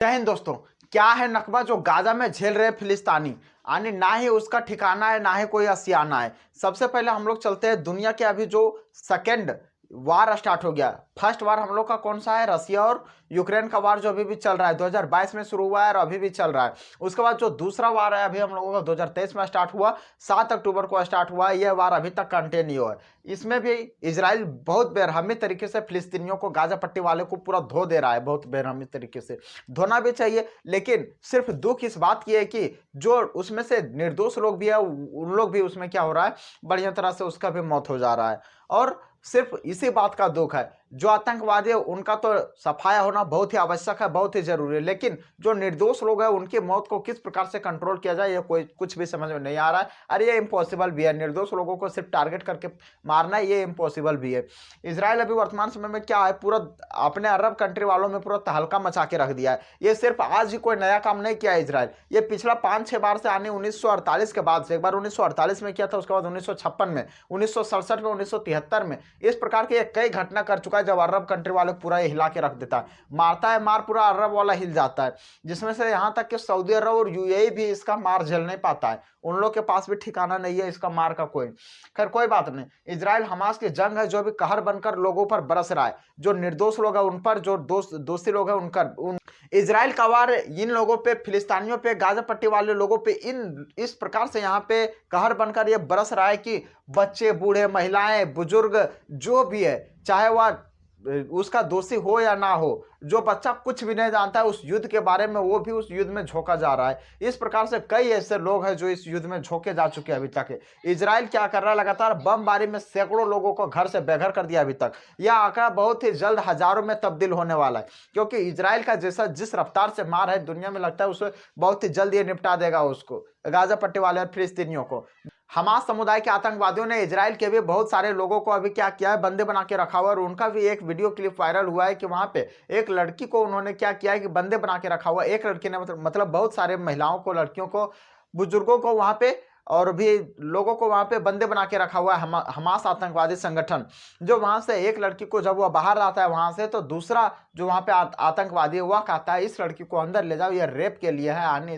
जय हिंद दोस्तों। क्या है नकबा जो गाजा में झेल रहे फिलिस्तानी, यानी ना ही उसका ठिकाना है ना ही कोई आसियाना है। सबसे पहले हम लोग चलते हैं दुनिया के अभी जो सेकेंड वार स्टार्ट हो गया। फर्स्ट वार हम लोग का कौन सा है? रसिया और यूक्रेन का वार जो अभी भी चल रहा है, 2022 में शुरू हुआ है और अभी भी चल रहा है। उसके बाद जो दूसरा वार है अभी हम लोगों का 2023 में स्टार्ट हुआ, 7 अक्टूबर को स्टार्ट हुआ। यह वार अभी तक कंटिन्यू है। इसमें भी इजराइल बहुत बेरहमी तरीके से फिलिस्तीनियों को, गाजा पट्टी वाले को पूरा धो दे रहा है, बहुत बेरहमी तरीके से। धोना भी चाहिए, लेकिन सिर्फ दुख इस बात की है कि जो उसमें से निर्दोष लोग भी है, उन लोग भी उसमें क्या हो रहा है, बढ़िया तरह से उसका भी मौत हो जा रहा है। और सिर्फ इसी बात का दुख है, जो आतंकवादी है उनका तो सफाया होना बहुत ही आवश्यक है, बहुत ही जरूरी है, लेकिन जो निर्दोष लोग हैं उनकी मौत को किस प्रकार से कंट्रोल किया जाए ये कोई कुछ भी समझ में नहीं आ रहा है। अरे ये इम्पॉसिबल भी है, निर्दोष लोगों को सिर्फ टारगेट करके मारना ये इम्पॉसिबल भी है। इसराइल अभी वर्तमान समय में क्या है, पूरा अपने अरब कंट्री वालों में पूरा तहलका मचा के रख दिया है। ये सिर्फ आज ही कोई नया काम नहीं किया इसराइल, ये पिछला 5-6 बार से आने 1948 के बाद से, एक बार 1948 में किया था, उसके बाद 1956 में, 1967 में, 1973 में, इस प्रकार के कई घटना कर चुका है जब अरब कंट्री वाले पूरा हिला के रख देता है, मारता है मार, पूरा अरब वाला हिल जाता है। जिसमें से यहाँ तक कि सऊदी अरब और यूएई भी इसका मार झेल नहीं पाता है, उन लोग के पास भी ठिकाना नहीं है इसका मार का कोई। खैर कोई बात नहीं, इजराइल हमास की जंग है जो भी कहर बनकर लोगों पर बरस रहा है। जो निर्दोष लोग हैं उन पर, जो दोषी लोग हैं उन इजराइल का वार इन लोगों पे, फिलिस्तानियों पे, गाजा पट्टी वाले लोगों पे इस प्रकार से यहाँ पे कहर बनकर ये बरस रहा है कि बच्चे, बूढ़े, महिलाएं, बुजुर्ग, जो भी है, चाहे वह उसका दोषी हो या ना हो, जो बच्चा कुछ भी नहीं जानता है उस युद्ध के बारे में, वो भी उस युद्ध में झोंका जा रहा है। इस प्रकार से कई ऐसे लोग हैं जो इस युद्ध में झोंके जा चुके हैं अभी तक। इजराइल क्या कर रहा है, लगातार बमबारी में सैकड़ों लोगों को घर से बेघर कर दिया अभी तक। यह आंकड़ा बहुत ही जल्द हजारों में तब्दील होने वाला है, क्योंकि इजराइल का जैसा जिस रफ्तार से मार है दुनिया में, लगता है उसे बहुत ही जल्द ये निपटा देगा उसको, गाजा पट्टी वाले और फिलिस्तीनियों को। हमास समुदाय के आतंकवादियों ने इजराइल के भी बहुत सारे लोगों को अभी क्या किया है, बंदे बना के रखा हुआ है। और उनका भी एक वीडियो क्लिप वायरल हुआ है कि वहां पे एक लड़की को उन्होंने क्या किया है कि बंदे बना के रखा हुआ है। एक लड़की ने मतलब बहुत सारे महिलाओं को, लड़कियों को, बुजुर्गों को वहां पे और भी लोगों को वहां पे बंदे बना के रखा हुआ है हमास आतंकवादी संगठन। जो वहां से एक लड़की को जब वह बाहर आता है वहां से, तो दूसरा जो वहां पे आतंकवादी है वह कहता है इस लड़की को अंदर ले जाओ, ये रेप के लिए है, आने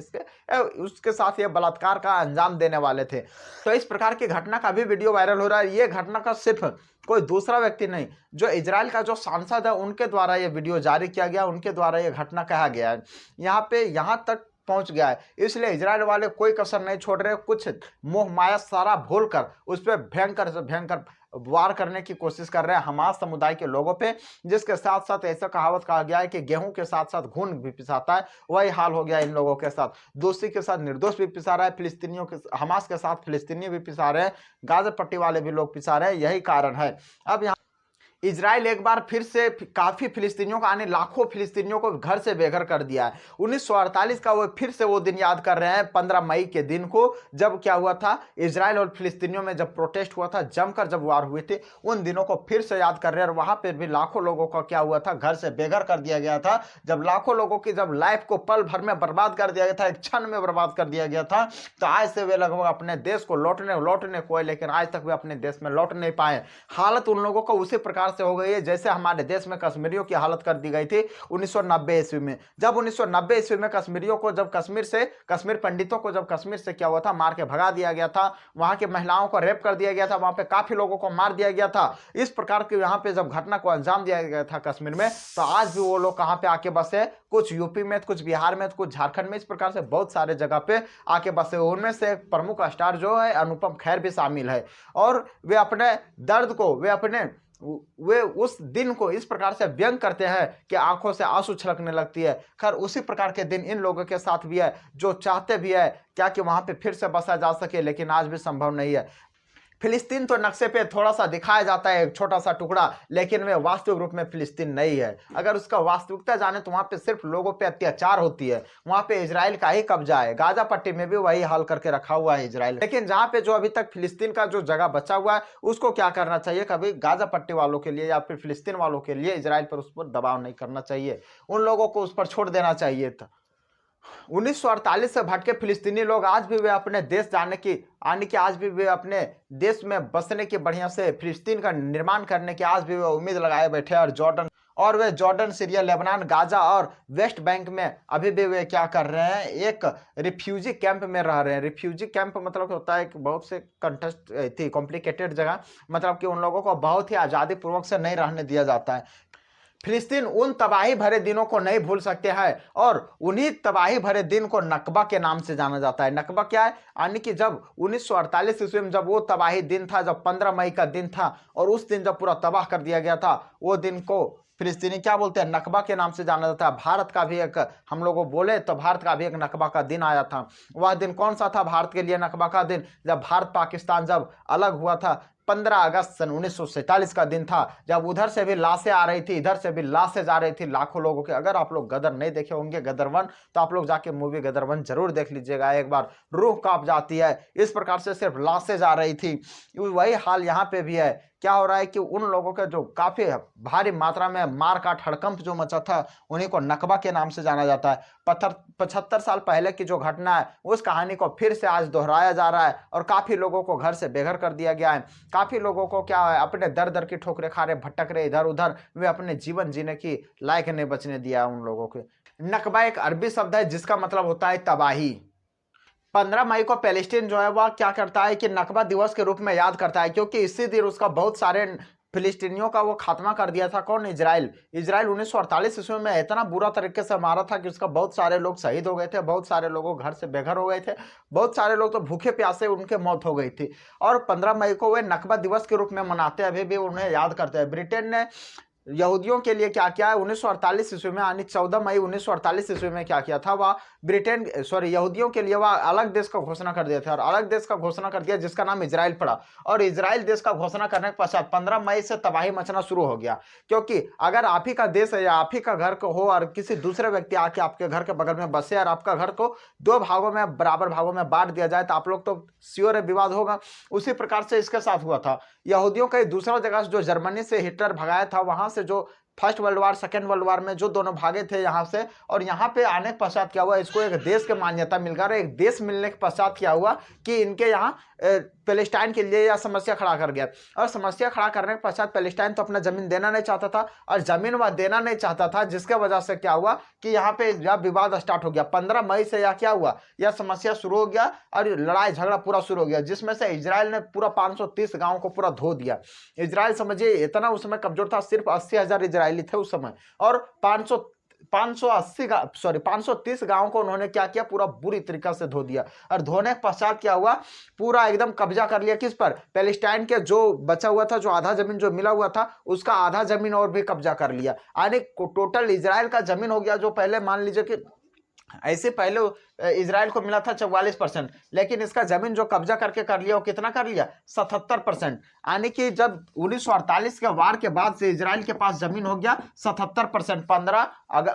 उसके साथ ये बलात्कार का अंजाम देने वाले थे। तो इस प्रकार की घटना का भी वीडियो वायरल हो रहा है। ये घटना का सिर्फ कोई दूसरा व्यक्ति नहीं, जो इजराइल का जो सांसद है उनके द्वारा ये वीडियो जारी किया गया, उनके द्वारा ये घटना कहा गया है। यहाँ पे यहाँ तक पहुंच गया है, इसलिए इजराइल वाले कोई कसर नहीं छोड़ रहे, कुछ मोह माया सारा भूलकर उस पर भयंकर से भयंकर वार करने की कोशिश कर रहे हैं हमास समुदाय के लोगों पे। जिसके साथ साथ ऐसा कहावत कहा गया है कि गेहूं के साथ साथ घून भी पिसाता है, वही हाल हो गया इन लोगों के साथ। दोषी के साथ निर्दोष भी पिसा रहा है, फिलिस्तीनियों के, हमास के साथ फिलिस्तीनी भी पिसा रहे हैं, गाजा पट्टी वाले भी लोग पिसा रहे हैं। यही कारण है अब यहाँ इजराइल एक बार फिर से काफी फिलिस्तीनियों को, आने लाखों फिलिस्तीनियों को घर से बेघर कर दिया है। 1948 का वो फिर से वो दिन याद कर रहे हैं, 15 मई के दिन को, जब क्या हुआ था, इजराइल और फिलिस्तीनियों में जब प्रोटेस्ट हुआ था, जमकर जब वार हुए थे, उन दिनों को फिर से याद कर रहे हैं। और वहां पर भी लाखों लोगों का क्या हुआ था, घर से बेघर कर दिया गया था। जब लाखों लोगों की जब लाइफ को पल भर में बर्बाद कर दिया गया था, एक क्षण में बर्बाद कर दिया गया था, तो आज से वे लगभग अपने देश को लौटने को, लेकिन आज तक वे अपने देश में लौट नहीं पाए। हालत उन लोगों को उसी प्रकार से हो गई है जैसे हमारे देश में कश्मीरियों की हालत कर दी गई थी 1990 ईस्वी में। जब 1990 ईस्वी में कश्मीरियों को, जब कश्मीर पंडितों को जब कश्मीर से क्या हुआ था, मार के भगा दिया गया था, वहां के महिलाओं को रेप कर दिया गया था, वहां पे काफी लोगों को मार दिया गया था। इस प्रकार की यहाँ पे जब घटना को अंजाम दिया गया था कश्मीर में, तो आज भी वो लोग कहाँ पे आके बसे, कुछ यूपी में, कुछ बिहार में, कुछ झारखंड में, इस प्रकार से बहुत सारे जगह पे आके बसे। उनमें से एक प्रमुख स्टार जो है अनुपम खेर भी शामिल है। और वे अपने दर्द को, वे उस दिन को इस प्रकार से व्यंग करते हैं कि आंखों से आंसू छलकने लगती है। खैर उसी प्रकार के दिन इन लोगों के साथ भी है, जो चाहते भी है क्या कि वहां पे फिर से बसा जा सके, लेकिन आज भी संभव नहीं है। फिलिस्तीन तो नक्शे पे थोड़ा सा दिखाया जाता है, एक छोटा सा टुकड़ा, लेकिन वे वास्तविक रूप में फिलिस्तीन नहीं है। अगर उसका वास्तविकता जाने तो वहां पे सिर्फ लोगों पे अत्याचार होती है, वहां पे इजराइल का ही कब्जा है। गाजा पट्टी में भी वही हाल करके रखा हुआ है इजराइल। लेकिन जहां पे जो अभी तक फिलिस्तीन का जो जगह बचा हुआ है, उसको क्या करना चाहिए, कभी गाजा पट्टी वालों के लिए या फिर फिलिस्तीन वालों के लिए इजराइल पर उस पर दबाव नहीं करना चाहिए, उन लोगों को उस पर छोड़ देना चाहिए था। 1948 से भटके फिलिस्तीनी लोग आज भी वे अपने देश आने की आज भी वे अपने देश में बसने की, बढ़िया से फिलिस्तीन का निर्माण करने की आज भी वे उम्मीद लगाए बैठे। और और वे जॉर्डन, सीरिया, लेबनान, गाजा और वेस्ट बैंक में अभी भी वे क्या कर रहे हैं, एक रिफ्यूजी कैंप में रह रहे हैं। रिफ्यूजी कैंप मतलब होता है कि बहुत से कंटेस्ट थी कॉम्प्लिकेटेड जगह, मतलब कि उन लोगों को बहुत ही आज़ादी पूर्वक से नहीं रहने दिया जाता है। फिलिस्तीन उन तबाही भरे दिनों को नहीं भूल सकते हैं और उन्हीं तबाही भरे दिन को नकबा के नाम से जाना जाता है। नकबा क्या है, यानी कि जब 1948 ईस्वी में जब वो तबाही दिन था, जब 15 मई का दिन था और उस दिन जब पूरा तबाह कर दिया गया था, वो दिन को फिलिस्तीनी क्या बोलते हैं, नकबा के नाम से जाना जाता है। भारत का भी एक, हम लोगों बोले तो भारत का भी एक नकबा का दिन आया था। वह दिन कौन सा था भारत के लिए नकबा का दिन, जब भारत पाकिस्तान जब अलग हुआ था, 15 अगस्त सन 1947 का दिन था, जब उधर से भी लाशें आ रही थी, इधर से भी लाशें जा रही थी लाखों लोगों के। अगर आप लोग गदर नहीं देखे होंगे, गदर 1, तो आप लोग जाके मूवी गदर 1 जरूर देख लीजिएगा, एक बार रूह कांप जाती है। इस प्रकार से सिर्फ लाशें जा रही थी। वही हाल यहाँ पे भी है। क्या हो रहा है कि उन लोगों के जो काफी भारी मात्रा में मार काट हड़कंप जो मचा था, उन्हीं को नकबा के नाम से जाना जाता है। 75 साल पहले की जो घटना है, उस कहानी को फिर से आज दोहराया जा रहा है और काफी लोगों को घर से बेघर कर दिया गया है। काफी लोगों को क्या है, अपने दर दर की ठोकरें खा रहे, भटक रहे इधर उधर, वे अपने जीवन जीने की लायक नहीं बचने दिया उन लोगों के। नकबा एक अरबी शब्द है जिसका मतलब होता है तबाही। 15 मई को पैलेस्टीन जो है वह क्या करता है कि नकबा दिवस के रूप में याद करता है, क्योंकि इसी दिन उसका बहुत सारे फिलिस्तीनियों का वो खात्मा कर दिया था। कौन, इजराइल। इजराइल 1948 ईस्वी में इतना बुरा तरीके से मारा था कि उसका बहुत सारे लोग शहीद हो गए थे, बहुत सारे लोगों घर से बेघर हो गए थे, बहुत सारे लोग तो भूखे प्यासे उनके मौत हो गई थी। और 15 मई को वे नकबा दिवस के रूप में मनाते हैं, अभी भी उन्हें याद करते हैं। ब्रिटेन ने यहूदियों के लिए क्या किया है 1948 ईस्वी में, यानी 14 मई 1948 ईस्वी में क्या किया था, वह यहूदियों के लिए वह अलग देश का घोषणा कर दिया था, और अलग देश का घोषणा कर दिया जिसका नाम इजराइल पड़ा। और इजराइल देश का घोषणा करने के पश्चात 15 मई से तबाही मचना शुरू हो गया, क्योंकि अगर आप ही का देश है या आप ही का घर को हो और किसी दूसरे व्यक्ति आके आपके घर के बगल में बसे और आपका घर को 2 भागों में, बराबर भागों में बांट दिया जाए, तो आप लोग तो श्योर विवाद होगा। उसी प्रकार से इसके साथ हुआ था। यहूदियों का दूसरा जगह जो जर्मनी से हिटलर भगाया था, वहां से जो first world war, second world war में जो दोनों भागे थे यहाँ से, और यहाँ पे आने के पश्चात क्या हुआ, इसको एक देश की मान्यता मिल गया। एक देश मिलने के पश्चात क्या हुआ कि इनके यहाँ पैलेस्टाइन के लिए यह समस्या खड़ा कर गया। और समस्या खड़ा करने के पश्चात पैलेस्टाइन तो अपना जमीन देना नहीं चाहता था, और जमीन वह देना नहीं चाहता था, जिसके वजह से क्या हुआ कि यहाँ पे यह विवाद स्टार्ट हो गया। 15 मई से यह क्या हुआ, यह समस्या शुरू हो गया और लड़ाई झगड़ा पूरा शुरू हो गया, जिसमें से इजराइल ने पूरा 530 गाँव को पूरा धो दिया। इजराइल समझिए इतना उस समय कमजोर था, सिर्फ 80,000 इजरायली थे उस समय, और 530 गांव को उन्होंने क्या किया, पूरा बुरी तरीके से धो दिया। और धोने के पश्चात क्या हुआ, पूरा एकदम कब्जा कर लिया किस पर, पैलेस्टाइन के जो बचा हुआ था, जो आधा जमीन जो मिला हुआ था, उसका आधा जमीन और भी कब्जा कर लिया। यानी टोटल इजराइल का जमीन हो गया, जो पहले मान लीजिए कि ऐसे पहले इजराइल को मिला था 44%, लेकिन इसका जमीन जो कब्जा करके कर लिया वो कितना कर लिया, 77%। यानी कि जब 1948 के वार के बाद से इजराइल के पास जमीन हो गया 77%,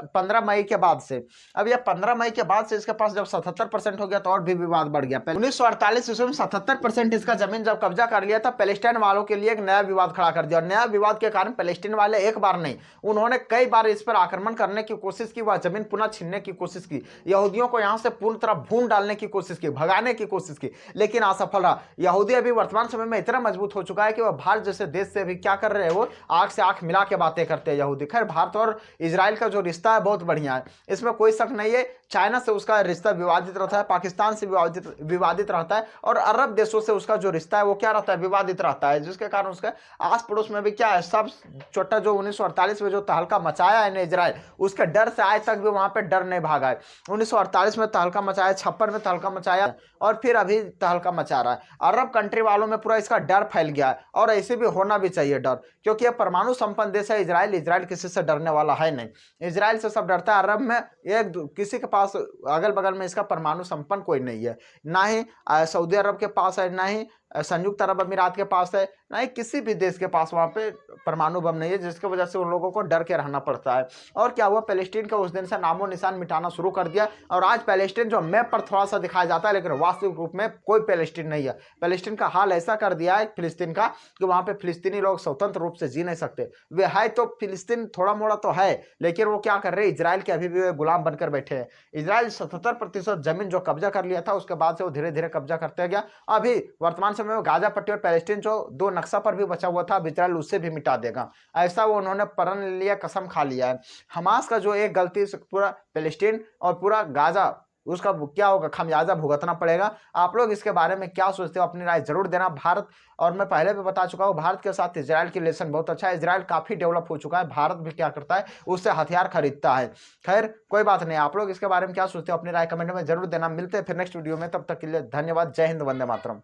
15 मई के बाद से। अब यह 15 मई के बाद से इसके पास जब 77% हो गया तो और भी विवाद बढ़ गया। 1948 ईस्वी में 77% इसका जमीन जब कब्जा कर लिया था, पैलेस्टाइन वालों के लिए एक नया विवाद खड़ा कर दिया। और नया विवाद के कारण पैलेस्टाइन वाले एक बार नहीं, उन्होंने कई बार इस पर आक्रमण करने की कोशिश की, वह जमीन पुनः छीनने की कोशिश की, यहूदियों को यहां से पूर्ण तरह भून डालने की कोशिश की, भगाने की कोशिश की, लेकिन असफल रहा। यहूदी अभी वर्तमान समय में इतना मजबूत हो चुका है कि वह भारत जैसे देश से भी क्या कर रहे हैं, वो आंख से आंख मिला के बातें करते हैं यहूदी। खैर, भारत और इजराइल का जो रिश्ता है बहुत बढ़िया है, इसमें कोई शक नहीं है। चाइना से उसका रिश्ता विवादित रहता है, पाकिस्तान से विवादित रहता है, और अरब देशों से उसका जो रिश्ता है वो क्या रहता है, विवादित रहता है, जिसके कारण उसके आस पड़ोस में भी क्या है, सब छोटा जो 1948 में जो तहलका मचाया है ना इजराइल, उसके डर से आज तक भी वहां पे डर नहीं भागा है। 1948 में तहलका मचाया, 56 में तहलका मचाया, और फिर अभी तहलका मचा रहा है। अरब कंट्री वालों में पूरा इसका डर फैल गया है, और ऐसे भी होना भी चाहिए डर, क्योंकि यह परमाणु संपन्न देश है इजराइल। इजराइल किसी से डरने वाला है नहीं, इजराइल से सब डरता है। अरब में एक किसी के पास अगल बगल में इसका परमाणु संपन्न कोई नहीं है, ना ही सऊदी अरब के पास है, ना ही संयुक्त अरब अमीरात के पास है, ना ही किसी भी देश के पास वहाँ पे परमाणु बम नहीं है, जिसकी वजह से उन लोगों को डर के रहना पड़ता है। और क्या हुआ, पैलेस्टीन का उस दिन से नामो निशान मिटाना शुरू कर दिया। गया और आज पैलेस्टीन जो मैप पर थोड़ा सा दिखाया जाता है लेकिन वास्तविक रूप में कोई पैलेस्टीन नहीं है। पैलेस्टीन का हाल ऐसा कर दिया है फिलिस्तीन का कि वहां पे फिलिस्तीनी लोग स्वतंत्र रूप से जी नहीं सकते। वे है तो फिलिस्तीन थोड़ा मोड़ा तो है, लेकिन वो क्या कर रहे हैं, इजराइल के अभी भी वे गुलाम बनकर बैठे हैं। इजराइल 77% जमीन जो कब्जा कर लिया था उसके बाद से वो धीरे धीरे कब्जा करते गया। अभी वर्तमान समय में गाजा पट्टी और पैलेस्टीन जो दो नक्शा पर भी बचा हुआ था, अब इजराइल उससे भी मिटा देगा, ऐसा वो उन्होंने प्रण लिया, कसम खा लिया है। हमास का जो एक गलती से पूरा पैलेस्टीन और पूरा गाजा उसका क्या होगा, खमियाजा भुगतना पड़ेगा। आप लोग इसके बारे में क्या सोचते हो, अपनी राय जरूर देना। भारत, और मैं पहले भी बता चुका हूँ, भारत के साथ इजराइल की रिलेशन बहुत अच्छा है। इजराइल काफी डेवलप हो चुका है, भारत भी क्या करता है, उससे हथियार खरीदता है। खैर कोई बात नहीं, आप लोग इसके बारे में क्या सोचते हो, अपनी राय कमेंट में जरूर देना। मिलते हैं फिर नेक्स्ट वीडियो में, तब तक के लिए धन्यवाद। जय हिंद, वंदे मातरम।